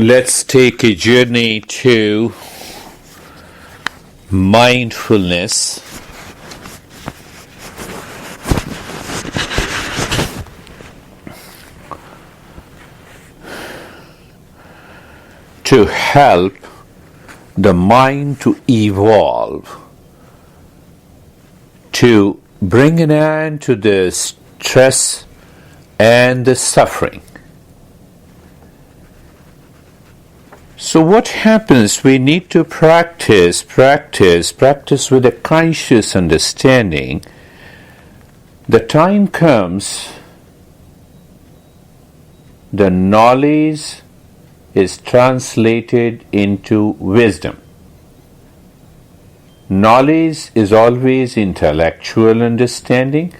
Let's take a journey to mindfulness. To help the mind to evolve, to bring an end to the stress and the suffering. So what happens? We need to practice with a conscious understanding. The time comes, the knowledge is translated into wisdom. Knowledge is always intellectual understanding,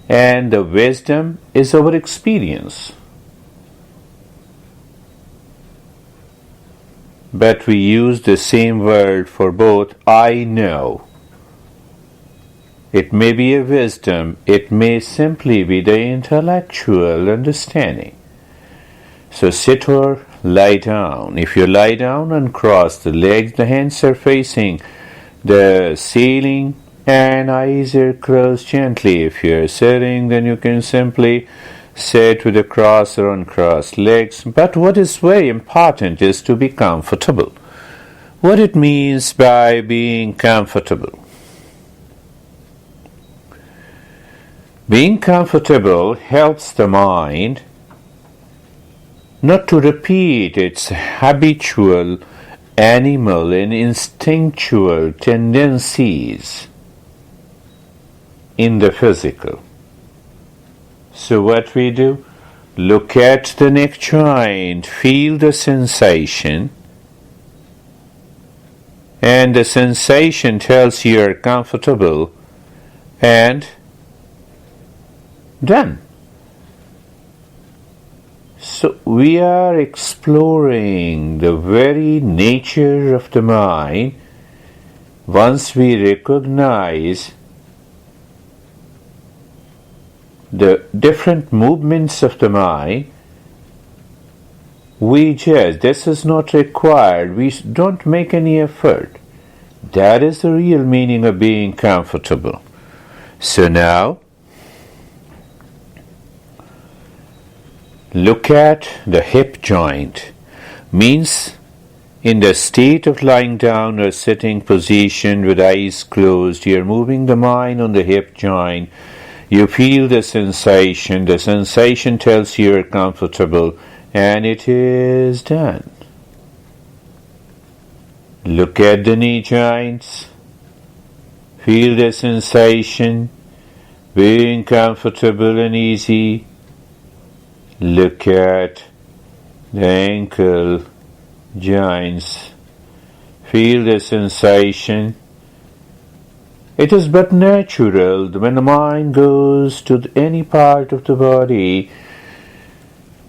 and the wisdom is our experience. But we use the same word for both. I know. It may be a wisdom, it may simply be the intellectual understanding. So sit or lie down. If you lie down and cross the legs, the hands are facing the ceiling and eyes are closed gently. If you are sitting, then you can simply sit with the crossed or uncrossed legs. But what is very important is to be comfortable. What it means by being comfortable. Being comfortable helps the mind not to repeat its habitual, animal and instinctual tendencies in the physical. So what we do? Look at the neck joint, feel the sensation, and the sensation tells you you're comfortable, and done. So we are exploring the very nature of the mind. Once we recognize the different movements of the mind, we judge this is not required. We don't make any effort. That is the real meaning of being comfortable. So now, look at the hip joint. Means in the state of lying down or sitting position with eyes closed, you're moving the mind on the hip joint. You feel the sensation. The sensation tells you you're comfortable, and it is done. Look at the knee joints. Feel the sensation, being comfortable and easy. Look at the ankle joints. Feel the sensation. It is but natural when the mind goes to any part of the body,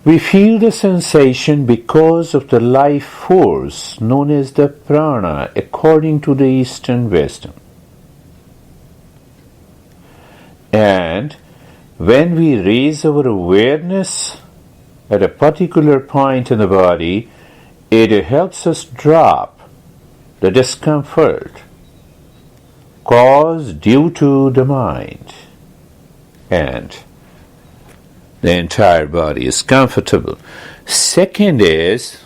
we feel the sensation because of the life force known as the prana, according to the Eastern wisdom. And when we raise our awareness at a particular point in the body, it helps us drop the discomfort caused due to the mind, and the entire body is comfortable. Second is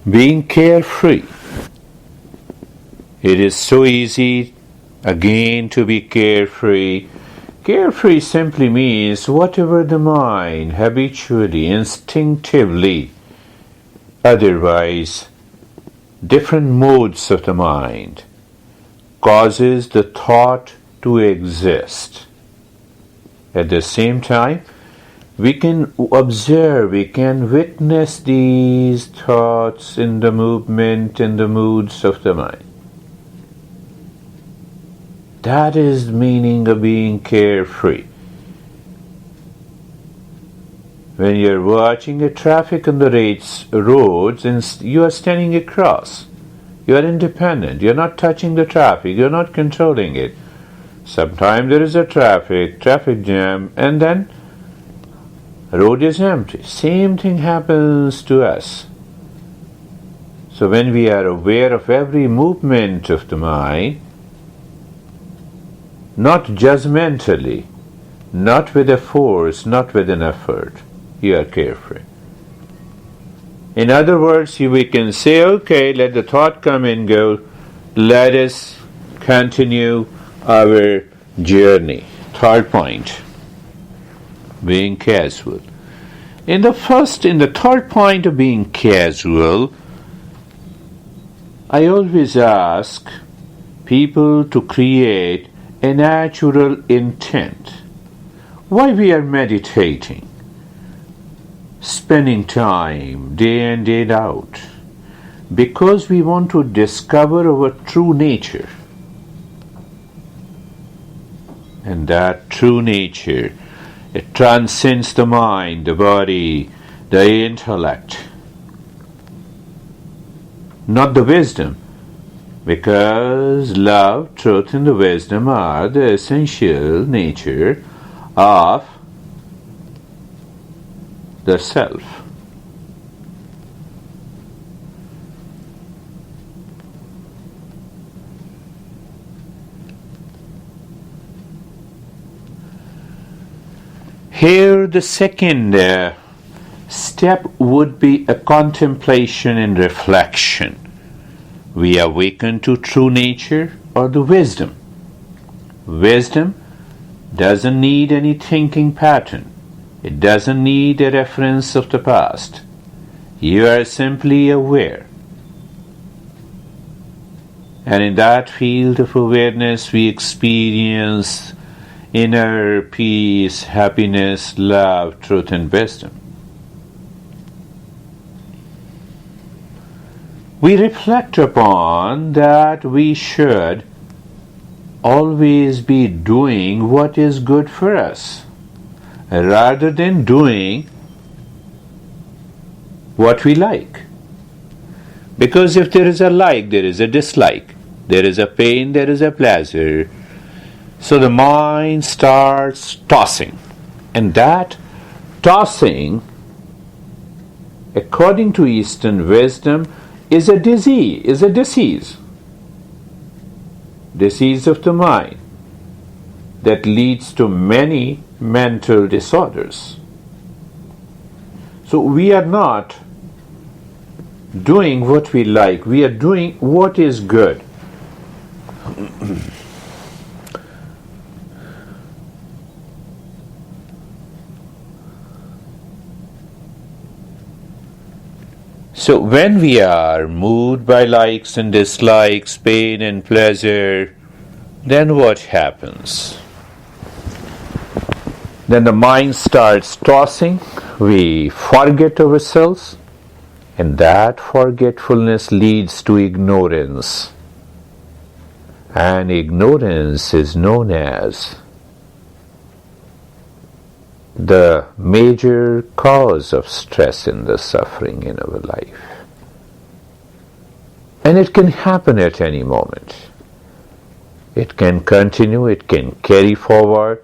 being carefree. It is so easy again to be carefree. Carefree simply means whatever the mind habitually, instinctively, otherwise, different modes of the mind causes the thought to exist. At the same time, we can observe, we can witness these thoughts in the movement and the moods of the mind. That is the meaning of being carefree. When you're watching a traffic on the roads and you are standing across, you are independent, you're not touching the traffic, you're not controlling it. Sometimes there is a traffic jam, and then road is empty. Same thing happens to us. So when we are aware of every movement of the mind, not judgmentally, not with a force, not with an effort, you are carefree. In other words, we can say, okay, let the thought come and go. Let us continue our journey. Third point, being casual. In the third point of being casual, I always ask people to create a natural intent. Why we are meditating, spending time day in, day out? Because we want to discover our true nature. And that true nature, it transcends the mind, the body, the intellect, not the wisdom. Because love, truth, and the wisdom are the essential nature of the self. Here the second step would be a contemplation and reflection. We awaken to true nature or the wisdom. Wisdom doesn't need any thinking pattern. It doesn't need a reference of the past. You are simply aware. And in that field of awareness, we experience inner peace, happiness, love, truth, and wisdom. We reflect upon that we should always be doing what is good for us, rather than doing what we like. Because if there is a like, there is a dislike. There is a pain, there is a pleasure. So the mind starts tossing. And that tossing, according to Eastern wisdom, is a disease of the mind that leads to many mental disorders. So we are not doing what we like, we are doing what is good. So when we are moved by likes and dislikes, pain and pleasure, then what happens? Then the mind starts tossing, we forget ourselves, and that forgetfulness leads to ignorance. And ignorance is known as the major cause of stress and the suffering in our life. And it can happen at any moment. It can continue, it can carry forward.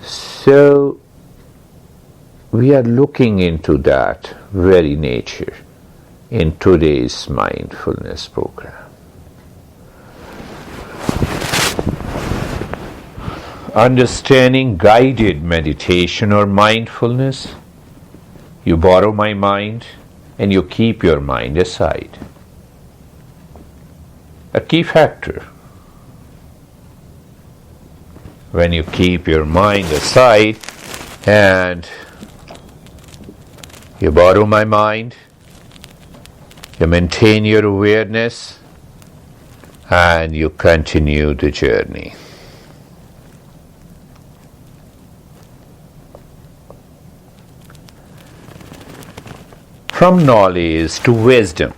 So we are looking into that very nature in today's mindfulness program. Understanding guided meditation or mindfulness, you borrow my mind and you keep your mind aside. A key factor. When you keep your mind aside and you borrow my mind, you maintain your awareness and you continue the journey. From knowledge to wisdom.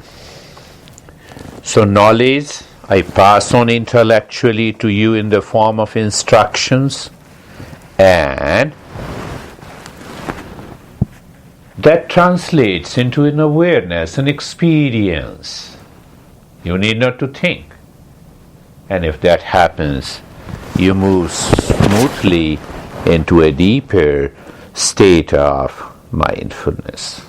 So knowledge I pass on intellectually to you in the form of instructions, and that translates into an awareness, an experience. You need not to think. And if that happens, you move smoothly into a deeper state of mindfulness.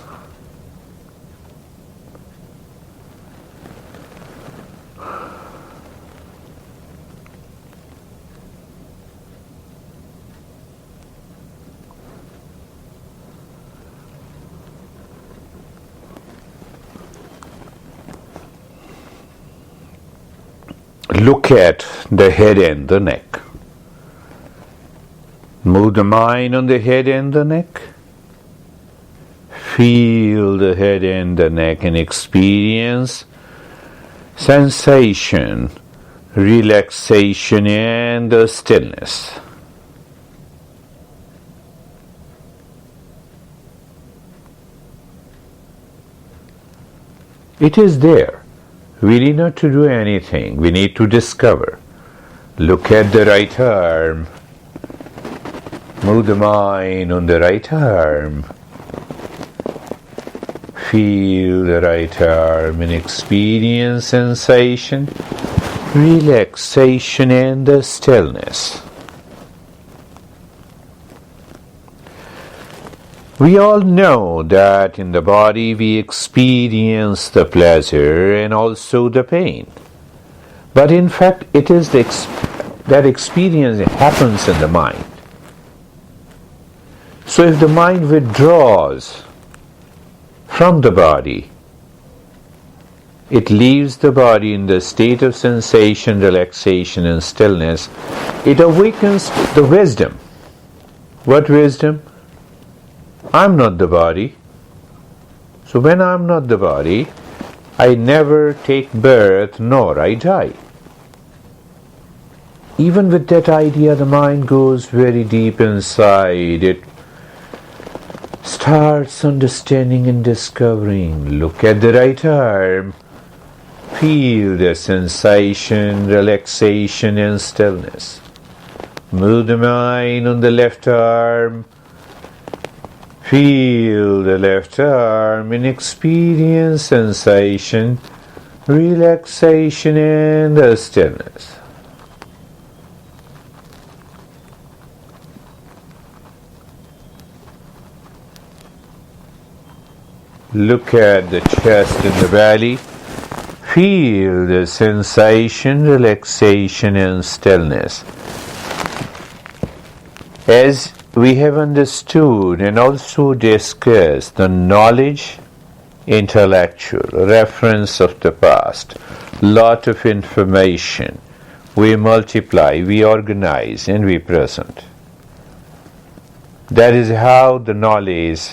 Look at the head and the neck. Move the mind on the head and the neck. Feel the head and the neck and experience sensation, relaxation, and the stillness. It is there. We need not to do anything. We need to discover. Look at the right arm. Move the mind on the right arm. Feel the right arm and experience sensation, relaxation, and the stillness. We all know that in the body we experience the pleasure and also the pain. But in fact, it is that experience happens in the mind. So if the mind withdraws from the body, it leaves the body in the state of sensation, relaxation, and stillness. It awakens the wisdom. What wisdom? I'm not the body. So when I'm not the body, I never take birth nor I die. Even with that idea, the mind goes very deep inside. It starts understanding and discovering. Look at the right arm. Feel the sensation, relaxation, and stillness. Move the mind on the left arm. Feel the left arm and experience sensation, relaxation, and the stillness. Look at the chest and the belly. Feel the sensation, relaxation, and stillness. As we have understood and also discussed the knowledge, intellectual reference of the past, lot of information, we multiply, we organize, and we present. That is how the knowledge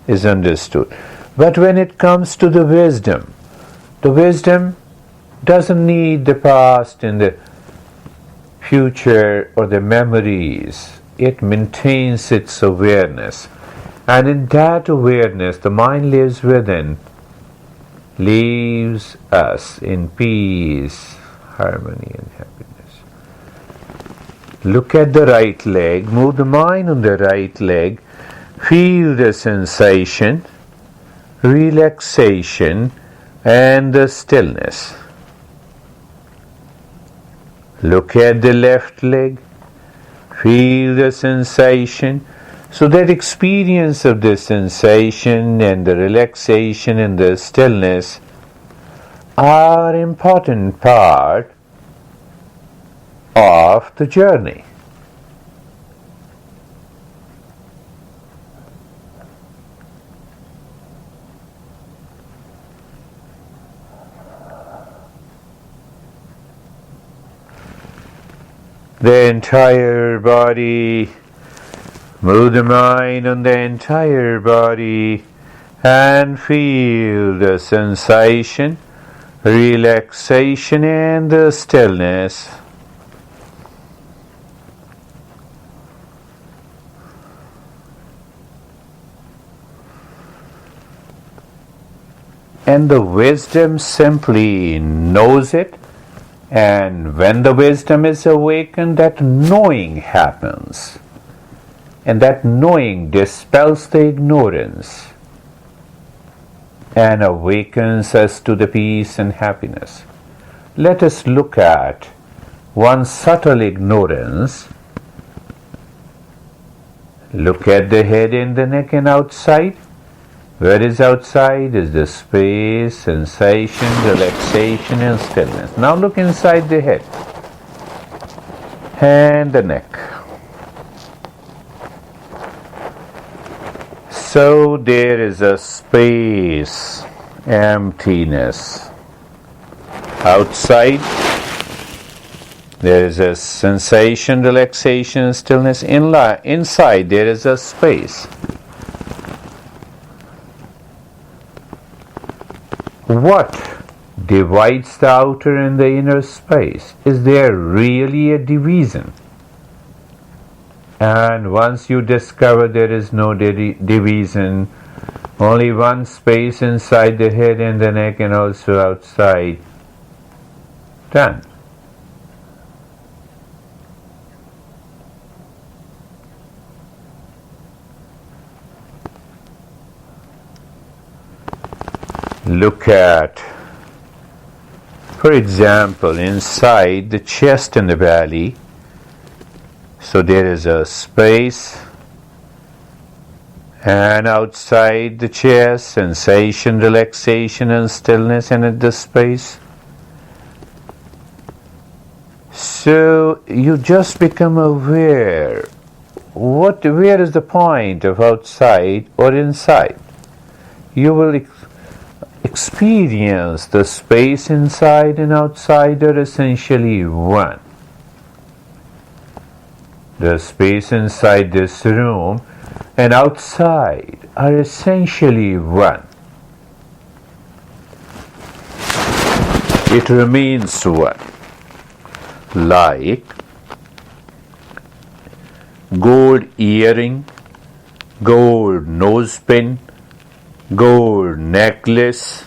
is understood. But when it comes to the wisdom doesn't need the past and the future or the memories. It maintains its awareness. And in that awareness, the mind lives within, leaves us in peace, harmony, and happiness. Look at the right leg. Move the mind on the right leg. Feel the sensation, relaxation, and the stillness. Look at the left leg. Feel the sensation. So that experience of the sensation and the relaxation and the stillness are an important part of the journey. The entire body, move the mind on the entire body and feel the sensation, relaxation, and the stillness. And the wisdom simply knows it. And when the wisdom is awakened, that knowing happens. And that knowing dispels the ignorance and awakens us to the peace and happiness. Let us look at one subtle ignorance. Look at the head and the neck and outside. Where is outside is the space, sensation, relaxation and stillness. Now look inside the head and the neck. So there is a space, emptiness. Outside there is a sensation, relaxation, stillness. Inside there is a space. What divides the outer and the inner space? Is there really a division? And once you discover there is no division, only one space inside the head and the neck and also outside, done. Look at, for example, inside the chest and the belly. So there is a space, and outside the chest, sensation, relaxation and stillness, and at the space. So you just become aware. Where is the point of outside or inside? You will experience the space inside and outside are essentially one. The space inside this room and outside are essentially one. It remains one. Like gold earring, gold nose pin, gold necklace.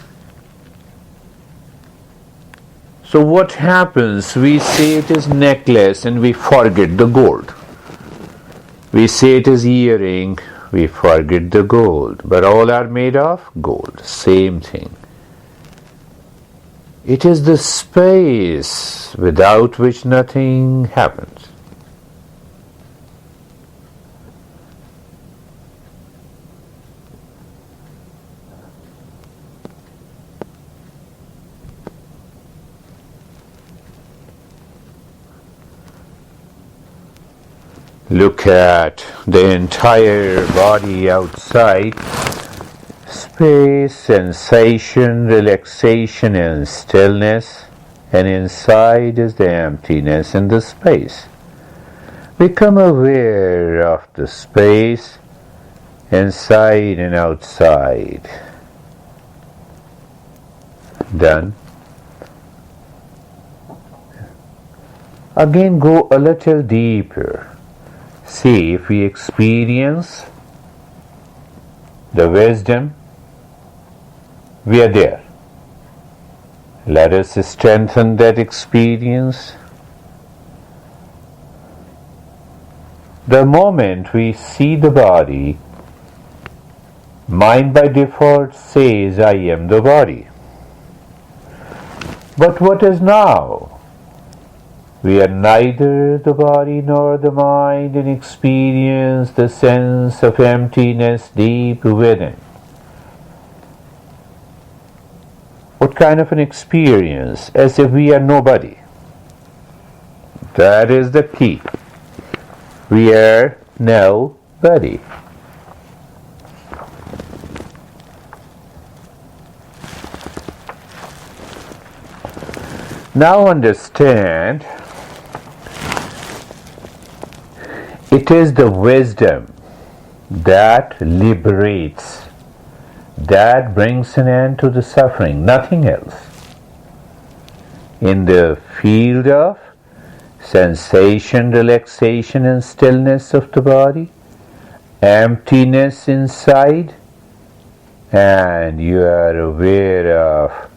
So what happens? We say it is necklace and we forget the gold. We say it is earring, we forget the gold. But all are made of gold. Same thing. It is the space without which nothing happens. Look at the entire body outside. Space, sensation, relaxation and stillness. And inside is the emptiness and the space. Become aware of the space inside and outside. Done. Again go a little deeper. See if we experience the wisdom, we are there. Let us strengthen that experience. The moment we see the body, mind by default says, I am the body. But what is now? We are neither the body nor the mind and experience the sense of emptiness deep within. What kind of an experience? As if we are nobody. That is the key. We are nobody. Now understand, it is the wisdom that liberates, that brings an end to the suffering, nothing else. In the field of sensation, relaxation and stillness of the body, emptiness inside, and you are aware of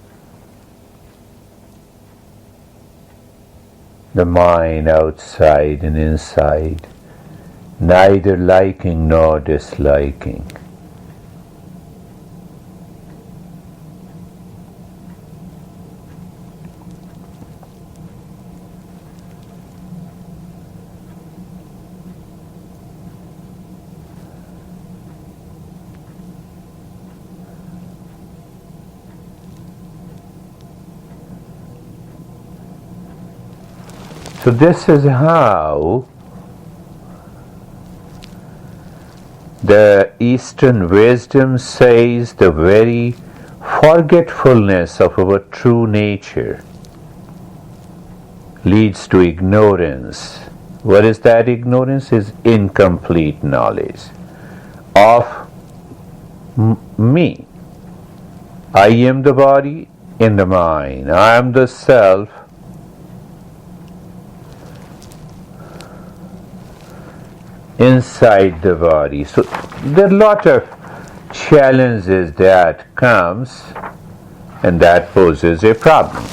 the mind outside and inside, neither liking nor disliking. So this is how the Eastern wisdom says the very forgetfulness of our true nature leads to ignorance. What is that ignorance? Is incomplete knowledge of me. I am the body in the mind. I am the self inside the body. So there are a lot of challenges that comes, and that poses a problem.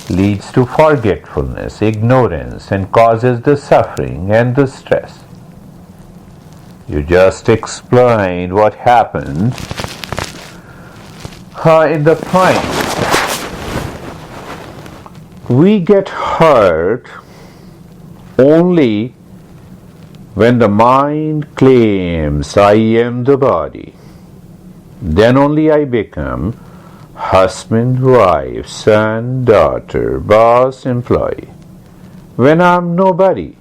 Leads to forgetfulness, ignorance, and causes the suffering and the stress. You just explained what happened in the point. We get hurt only when the mind claims I am the body. Then only I become husband, wife, son, daughter, boss, employee. When I'm nobody,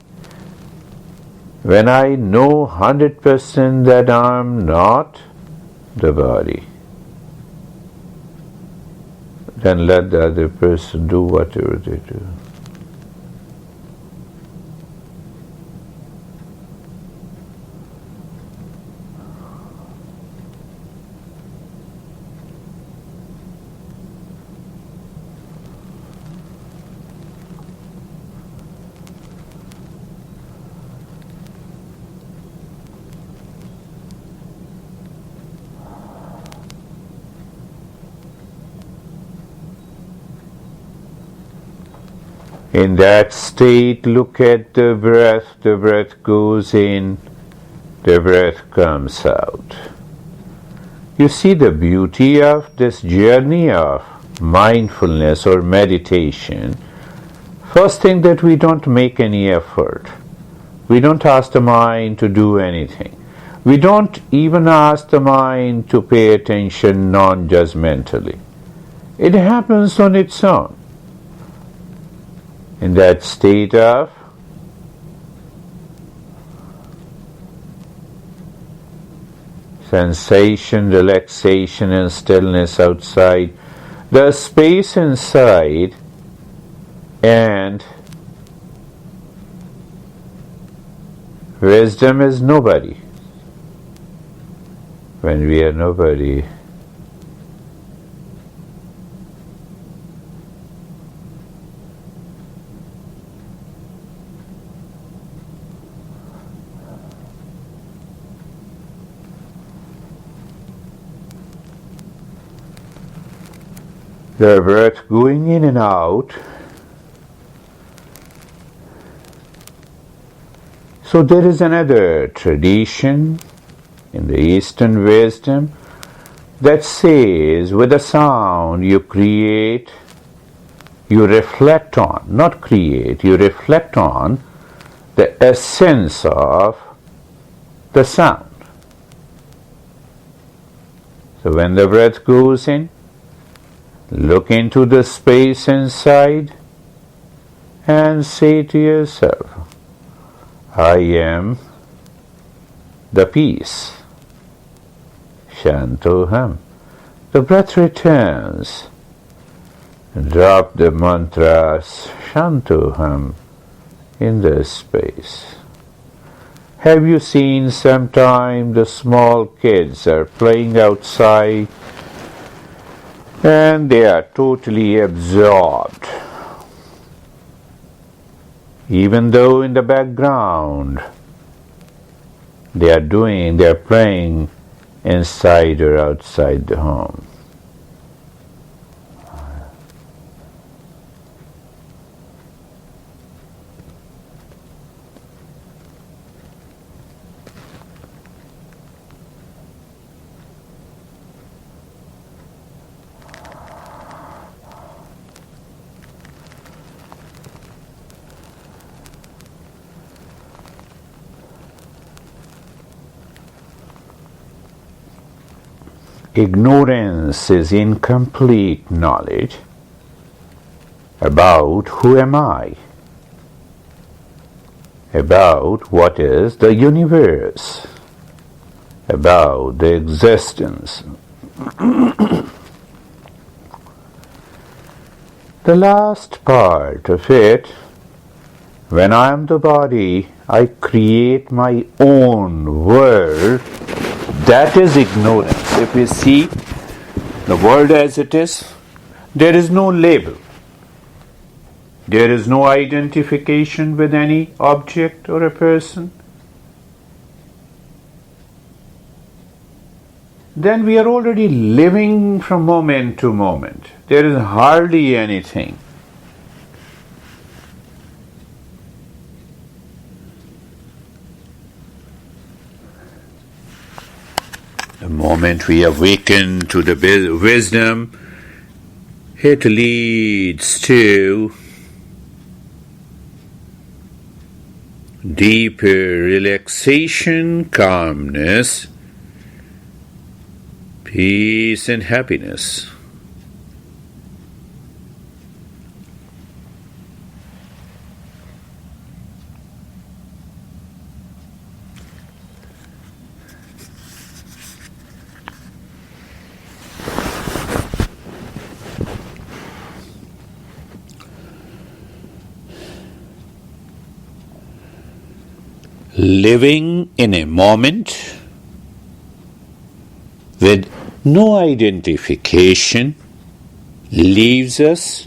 when I know 100% that I'm not the body, then let the other person do whatever they do. In that state, look at the breath goes in, the breath comes out. You see the beauty of this journey of mindfulness or meditation. First thing, that we don't make any effort. We don't ask the mind to do anything. We don't even ask the mind to pay attention non-judgmentally. It happens on its own. In that state of sensation, relaxation, and stillness outside, the space inside, and wisdom is nobody. When we are nobody, the breath going in and out. So there is another tradition in the Eastern wisdom that says with a sound you create, you reflect on, not create, you reflect on the essence of the sound. So when the breath goes in, look into the space inside and say to yourself, I am the peace. Shantoham. The breath returns. Drop the mantras Shantoham in the space. Have you seen sometime the small kids are playing outside and they are totally absorbed, even though in the background they are playing inside or outside the home. Ignorance is incomplete knowledge about who am I. about what is the universe, about the existence. The last part of it, when I am the body, I create my own world. That is ignorance. If we see the world as it is, there is no label. There is no identification with any object or a person. Then we are already living from moment to moment. There is hardly anything. The moment we awaken to the wisdom, it leads to deeper relaxation, calmness, peace and happiness. Living in a moment with no identification leaves us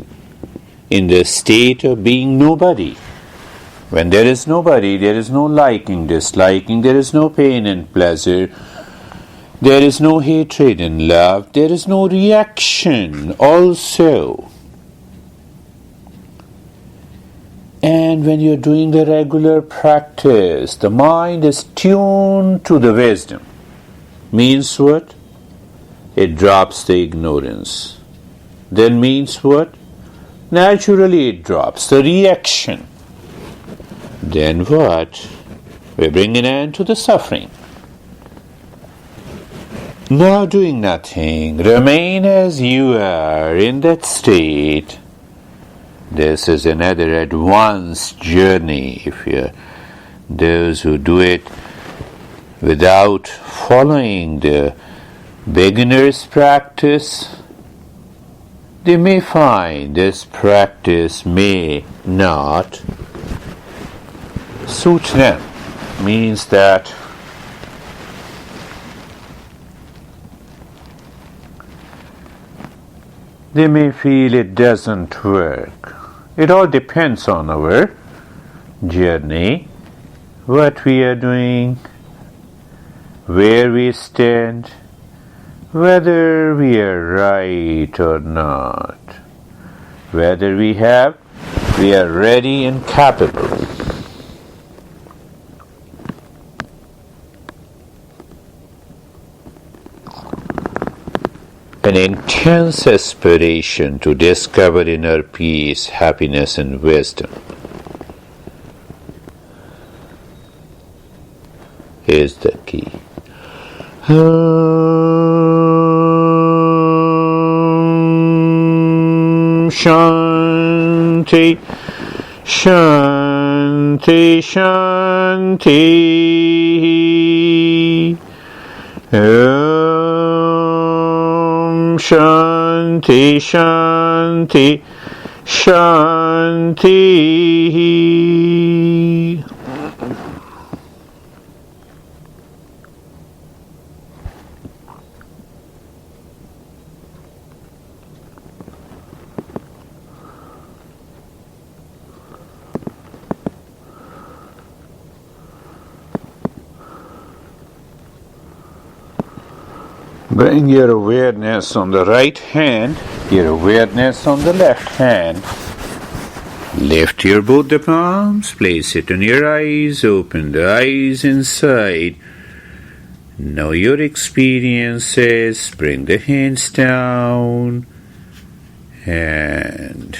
in the state of being nobody. When there is nobody, there is no liking, disliking, there is no pain and pleasure, there is no hatred and love, there is no reaction also. And when you're doing the regular practice, the mind is tuned to the wisdom. Means what? It drops the ignorance. Then means what? Naturally it drops the reaction. Then what? We bring an end to the suffering. Now doing nothing, remain as you are in that state. This is another advanced journey. If you're those who do it without following the beginner's practice, they may find this practice may not suit them. Means that they may feel it doesn't work. It all depends on our journey, what we are doing, where we stand, whether we are right or not, whether we are ready and capable. An intense aspiration to discover inner peace, happiness and wisdom is the key. Shanti, Shanti, Shanti. Shanti, Shanti, Shanti. Bring your awareness on the right hand, your awareness on the left hand. Lift your both the palms, place it on your eyes, open the eyes inside. Know your experiences, bring the hands down and